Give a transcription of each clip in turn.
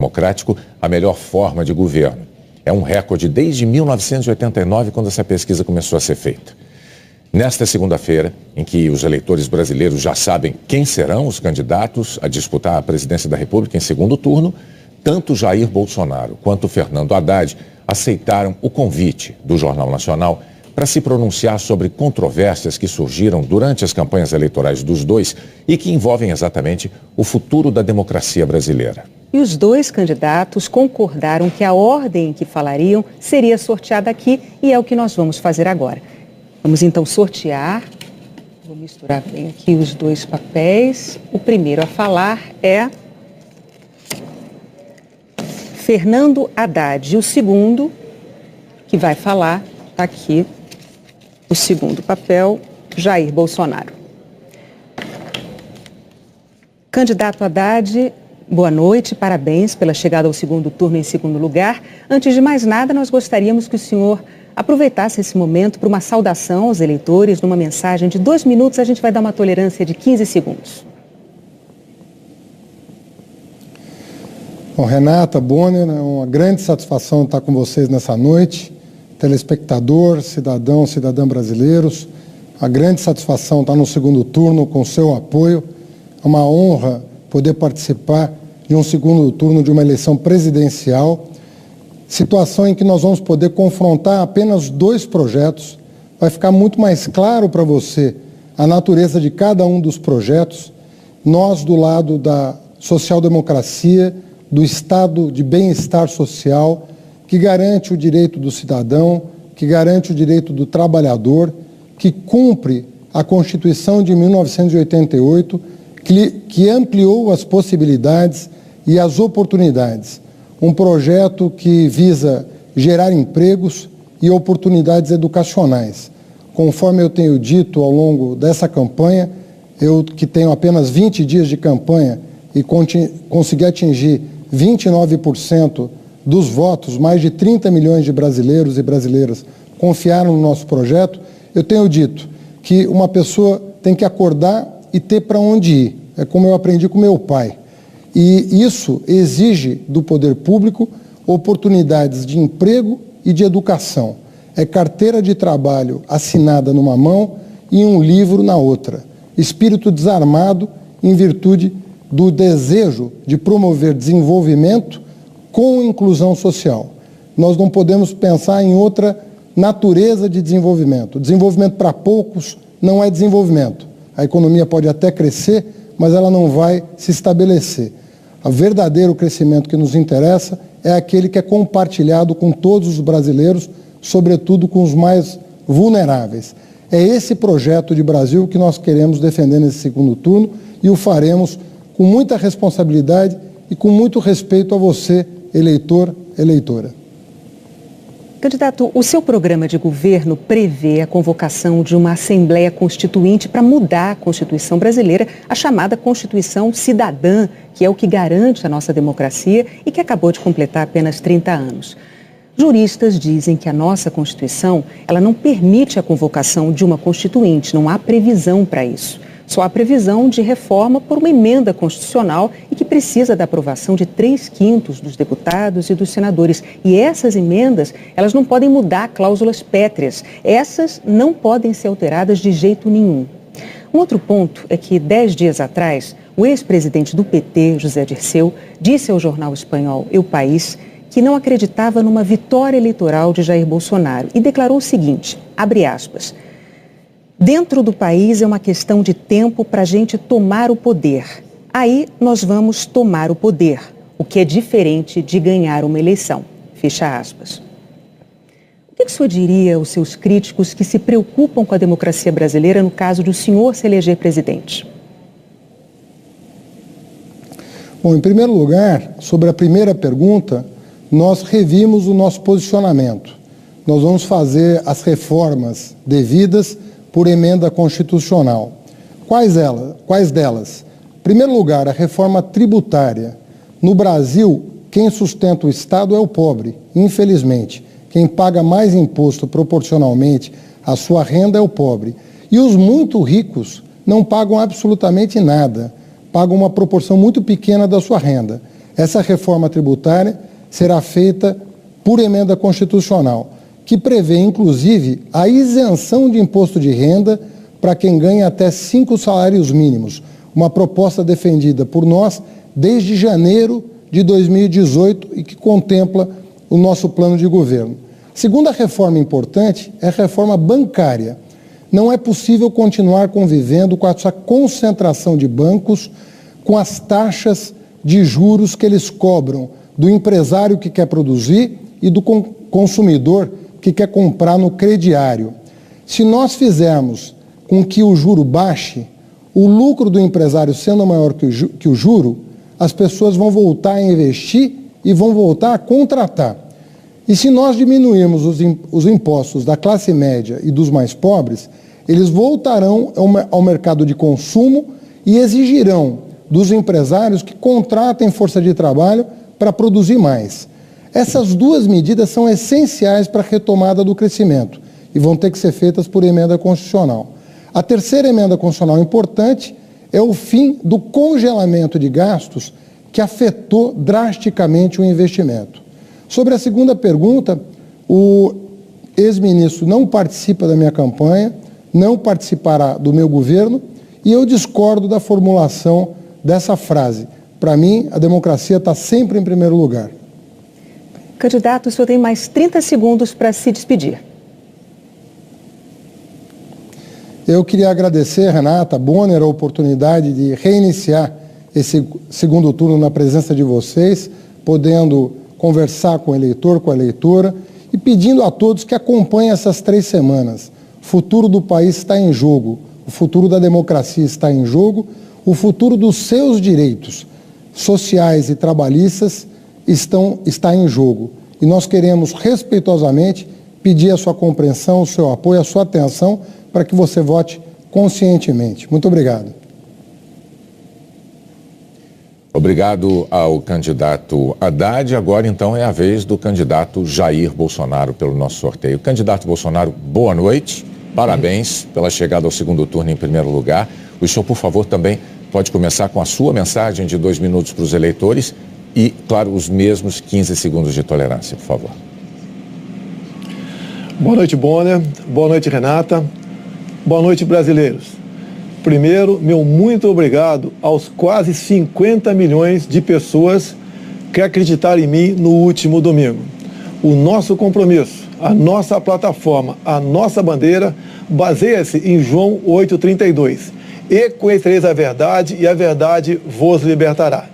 democrático a melhor forma de governo. É um recorde desde 1989, quando essa pesquisa começou a ser feita. Nesta segunda-feira, em que os eleitores brasileiros já sabem quem serão os candidatos a disputar a presidência da República em segundo turno, tanto Jair Bolsonaro quanto Fernando Haddad aceitaram o convite do Jornal Nacional para se pronunciar sobre controvérsias que surgiram durante as campanhas eleitorais dos dois e que envolvem exatamente o futuro da democracia brasileira. E os dois candidatos concordaram que a ordem em que falariam seria sorteada aqui e é o que nós vamos fazer agora. Vamos então sortear. Vou misturar bem aqui os dois papéis. O primeiro a falar é Fernando Haddad. E o segundo que vai falar, está aqui, o segundo papel, Jair Bolsonaro. Candidato Haddad, boa noite, parabéns pela chegada ao segundo turno em segundo lugar. Antes de mais nada, nós gostaríamos que o senhor aproveitasse esse momento para uma saudação aos eleitores, numa mensagem de 2 minutos. A gente vai dar uma tolerância de 15 segundos. Bom, Renata, Bonner, é uma grande satisfação estar com vocês nessa noite. Telespectador, cidadão, cidadã brasileiros, a grande satisfação estar no segundo turno com seu apoio. É uma honra poder participar de um segundo turno de uma eleição presidencial, situação em que nós vamos poder confrontar apenas 2 projetos. Vai ficar muito mais claro para você a natureza de cada um dos projetos. Nós, do lado da social-democracia, do estado de bem-estar social, que garante o direito do cidadão, que garante o direito do trabalhador, que cumpre a Constituição de 1988, que ampliou as possibilidades e as oportunidades. Um projeto que visa gerar empregos e oportunidades educacionais. Conforme eu tenho dito ao longo dessa campanha, eu que tenho apenas 20 dias de campanha e consegui atingir 29% dos votos, mais de 30 milhões de brasileiros e brasileiras confiaram no nosso projeto, eu tenho dito que uma pessoa tem que acordar e ter para onde ir. É como eu aprendi com meu pai. E isso exige do poder público oportunidades de emprego e de educação. É carteira de trabalho assinada numa mão e um livro na outra. Espírito desarmado em virtude do desejo de promover desenvolvimento com inclusão social. Nós não podemos pensar em outra natureza de desenvolvimento. Desenvolvimento para poucos não é desenvolvimento. A economia pode até crescer, mas ela não vai se estabelecer. O verdadeiro crescimento que nos interessa é aquele que é compartilhado com todos os brasileiros, sobretudo com os mais vulneráveis. É esse projeto de Brasil que nós queremos defender nesse segundo turno e o faremos com muita responsabilidade e com muito respeito a você, eleitor, eleitora. Candidato, o seu programa de governo prevê a convocação de uma Assembleia Constituinte para mudar a Constituição brasileira, a chamada Constituição Cidadã, que é o que garante a nossa democracia e que acabou de completar apenas 30 anos. Juristas dizem que a nossa Constituição, ela não permite a convocação de uma Constituinte, não há previsão para isso. Só há previsão de reforma por uma emenda constitucional e que precisa da aprovação de 3/5 dos deputados e dos senadores. E essas emendas, elas não podem mudar cláusulas pétreas. Essas não podem ser alteradas de jeito nenhum. Um outro ponto é que 10 dias atrás, o ex-presidente do PT, José Dirceu, disse ao jornal espanhol El País que não acreditava numa vitória eleitoral de Jair Bolsonaro e declarou o seguinte, abre aspas, dentro do país é uma questão de tempo para a gente tomar o poder. Aí nós vamos tomar o poder, o que é diferente de ganhar uma eleição. Fecha aspas. O que o senhor diria aos seus críticos que se preocupam com a democracia brasileira no caso do senhor se eleger presidente? Bom, em primeiro lugar, sobre a primeira pergunta, nós revimos o nosso posicionamento. Nós vamos fazer as reformas devidas por emenda constitucional. Quais delas? Em primeiro lugar, a reforma tributária. No Brasil, quem sustenta o Estado é o pobre, infelizmente. Quem paga mais imposto proporcionalmente à sua renda é o pobre. E os muito ricos não pagam absolutamente nada, pagam uma proporção muito pequena da sua renda. Essa reforma tributária será feita por emenda constitucional, que prevê, inclusive, a isenção de imposto de renda para quem ganha até 5 salários mínimos, uma proposta defendida por nós desde janeiro de 2018 e que contempla o nosso plano de governo. Segunda reforma importante é a reforma bancária. Não é possível continuar convivendo com essa concentração de bancos, com as taxas de juros que eles cobram do empresário que quer produzir e do consumidor que quer comprar no crediário. Se nós fizermos com que o juro baixe, o lucro do empresário sendo maior que o juro, as pessoas vão voltar a investir e vão voltar a contratar. E se nós diminuirmos os impostos da classe média e dos mais pobres, eles voltarão ao mercado de consumo e exigirão dos empresários que contratem força de trabalho para produzir mais. Essas duas medidas são essenciais para a retomada do crescimento e vão ter que ser feitas por emenda constitucional. A terceira emenda constitucional importante é o fim do congelamento de gastos que afetou drasticamente o investimento. Sobre a segunda pergunta, o ex-ministro não participa da minha campanha, não participará do meu governo e eu discordo da formulação dessa frase. Para mim, a democracia está sempre em primeiro lugar. Candidato, o senhor tem mais 30 segundos para se despedir. Eu queria agradecer, Renata Bonner, a oportunidade de reiniciar esse segundo turno na presença de vocês, podendo conversar com o eleitor, com a eleitora e pedindo a todos que acompanhem essas 3 semanas. O futuro do país está em jogo, o futuro da democracia está em jogo, o futuro dos seus direitos sociais e trabalhistas está em jogo. E nós queremos respeitosamente pedir a sua compreensão, o seu apoio, a sua atenção para que você vote conscientemente. Muito obrigado. Obrigado ao candidato Haddad. Agora, então, é a vez do candidato Jair Bolsonaro pelo nosso sorteio. Candidato Bolsonaro, boa noite. Parabéns pela chegada ao segundo turno em primeiro lugar. O senhor, por favor, também pode começar com a sua mensagem de 2 minutos para os eleitores e, claro, os mesmos 15 segundos de tolerância, por favor. Boa noite, Bonner. Boa noite, Renata. Boa noite, brasileiros. Primeiro, meu muito obrigado aos quase 50 milhões de pessoas que acreditaram em mim no último domingo. O nosso compromisso, a nossa plataforma, a nossa bandeira baseia-se em João 8,32. E conhecereis a verdade e a verdade vos libertará.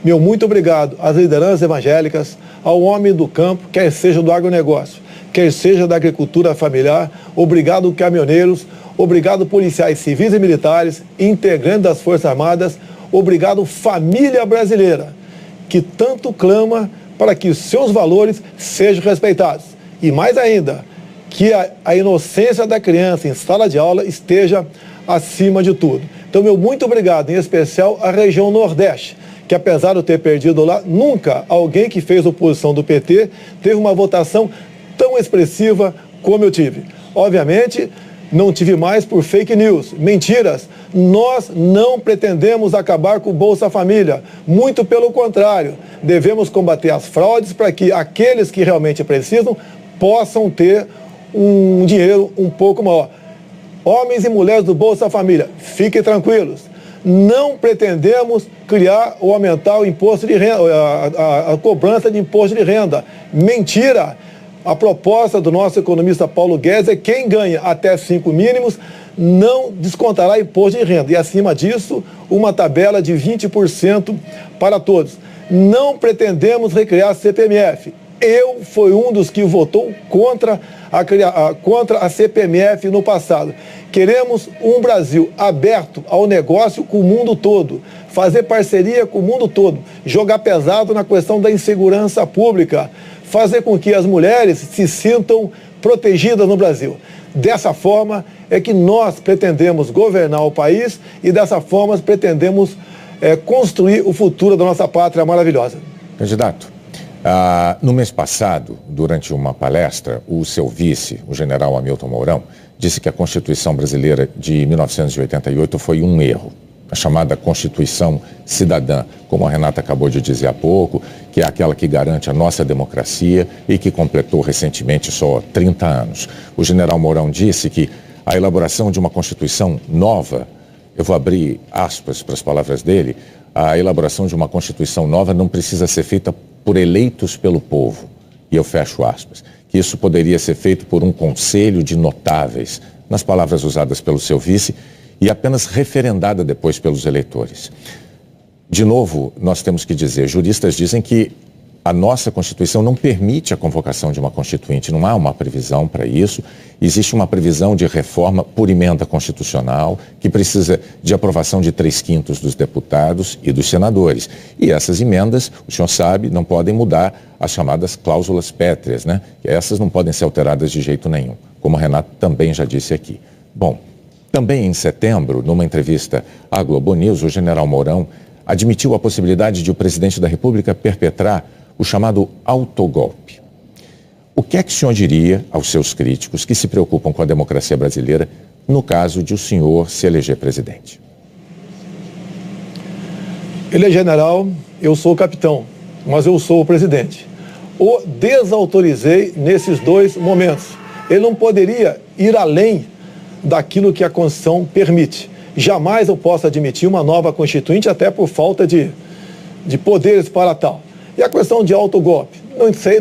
Meu muito obrigado às lideranças evangélicas, ao homem do campo, quer seja do agronegócio, quer seja da agricultura familiar. Obrigado, caminhoneiros. Obrigado, policiais civis e militares, integrantes das Forças Armadas. Obrigado, família brasileira, que tanto clama para que os seus valores sejam respeitados. E mais ainda, que a inocência da criança em sala de aula esteja acima de tudo. Então, meu muito obrigado, em especial à região Nordeste, que apesar de eu ter perdido lá, nunca alguém que fez oposição do PT teve uma votação tão expressiva como eu tive. Obviamente, não tive mais por fake news, mentiras. Nós não pretendemos acabar com o Bolsa Família. Muito pelo contrário, devemos combater as fraudes para que aqueles que realmente precisam possam ter um dinheiro um pouco maior. Homens e mulheres do Bolsa Família, fiquem tranquilos. Não pretendemos criar ou aumentar o imposto de renda, a cobrança de imposto de renda. Mentira! A proposta do nosso economista Paulo Guedes é que quem ganha até 5 mínimos não descontará imposto de renda. E acima disso, uma tabela de 20% para todos. Não pretendemos recriar a CPMF. Eu fui um dos que votou contra a CPMF no passado. Queremos um Brasil aberto ao negócio com o mundo todo, fazer parceria com o mundo todo, jogar pesado na questão da insegurança pública, fazer com que as mulheres se sintam protegidas no Brasil. Dessa forma é que nós pretendemos governar o país e dessa forma pretendemos construir o futuro da nossa pátria maravilhosa. Candidato, no mês passado, durante uma palestra, o seu vice, o general Hamilton Mourão, disse que a Constituição brasileira de 1988 foi um erro. a chamada Constituição Cidadã, como a Renata acabou de dizer há pouco, que é aquela que garante a nossa democracia e que completou recentemente só 30 anos. O general Mourão disse que a elaboração de uma Constituição nova, eu vou abrir aspas para as palavras dele, a elaboração de uma Constituição nova não precisa ser feita por eleitos pelo povo, e eu fecho aspas, que isso poderia ser feito por um conselho de notáveis, nas palavras usadas pelo seu vice, e apenas referendada depois pelos eleitores. De novo, nós temos que dizer, juristas dizem que a nossa Constituição não permite a convocação de uma Constituinte, não há uma previsão para isso. Existe uma previsão de reforma por emenda constitucional, que precisa de aprovação de 3/5 dos deputados e dos senadores. E essas emendas, o senhor sabe, não podem mudar as chamadas cláusulas pétreas, né? Essas não podem ser alteradas de jeito nenhum, como a Renata também já disse aqui. Bom, também em setembro, numa entrevista à Globo News, o general Mourão admitiu a possibilidade de o presidente da República perpetrar o chamado autogolpe. O que é que o senhor diria aos seus críticos que se preocupam com a democracia brasileira no caso de o senhor se eleger presidente? Ele é general, eu sou o capitão, mas eu sou o presidente. O desautorizei nesses dois momentos. Ele não poderia ir além daquilo que a Constituição permite. Jamais eu posso admitir uma nova Constituinte, até por falta de poderes para tal. E a questão de autogolpe,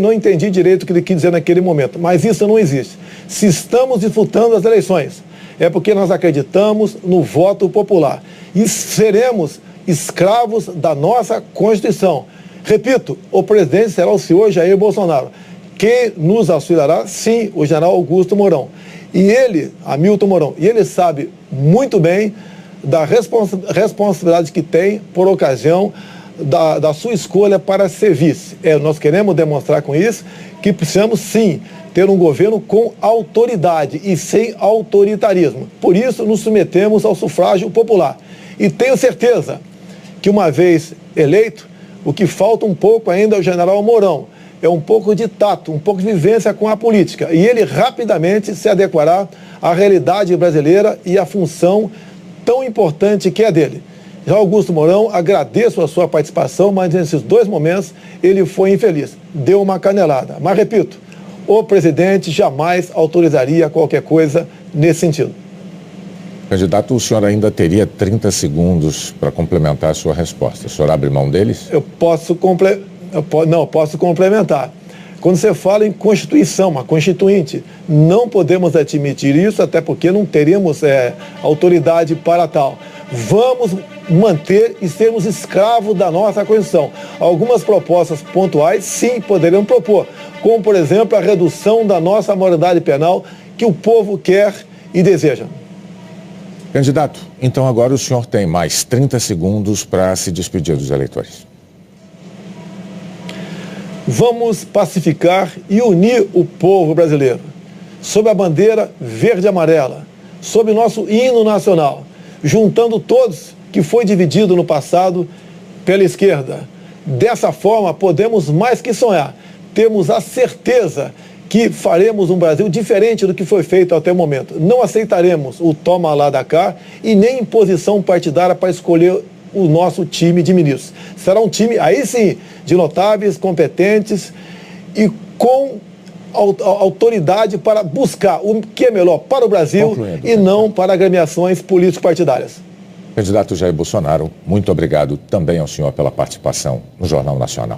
não entendi direito o que ele quis dizer naquele momento, mas isso não existe. Se estamos disputando as eleições, é porque nós acreditamos no voto popular e seremos escravos da nossa Constituição. Repito, o presidente será o senhor Jair Bolsonaro. Quem nos auxiliará? Sim, o general Augusto Mourão. E ele, Hamilton Mourão, e ele sabe muito bem da responsabilidade que tem por ocasião da sua escolha para ser vice. Nós queremos demonstrar com isso que precisamos sim ter um governo com autoridade e sem autoritarismo. Por isso nos submetemos ao sufrágio popular. E tenho certeza que uma vez eleito, o que falta um pouco ainda ao general Mourão é um pouco de tato, um pouco de vivência com a política. E ele rapidamente se adequará à realidade brasileira e à função tão importante que é dele. Já Augusto Mourão, agradeço a sua participação, mas nesses dois momentos ele foi infeliz. Deu uma canelada. Mas repito, o presidente jamais autorizaria qualquer coisa nesse sentido. Candidato, o senhor ainda teria 30 segundos para complementar a sua resposta. O senhor abre mão deles? Eu posso complementar. Quando você fala em Constituição, uma Constituinte, não podemos admitir isso, até porque não teríamos autoridade para tal. Vamos manter e sermos escravos da nossa Constituição. Algumas propostas pontuais, sim, poderiam propor, como, por exemplo, a redução da nossa maioridade penal que o povo quer e deseja. Candidato, então agora o senhor tem mais 30 segundos para se despedir dos eleitores. Vamos pacificar e unir o povo brasileiro, sob a bandeira verde e amarela, sob o nosso hino nacional, juntando todos que foi dividido no passado pela esquerda. Dessa forma, podemos mais que sonhar, temos a certeza que faremos um Brasil diferente do que foi feito até o momento. Não aceitaremos o toma lá da cá e nem imposição partidária para escolher o nosso time de ministros. Será um time, aí sim, de notáveis, competentes e com autoridade para buscar o que é melhor para o Brasil e não para agremiações político-partidárias. Candidato Jair Bolsonaro, muito obrigado também ao senhor pela participação no Jornal Nacional.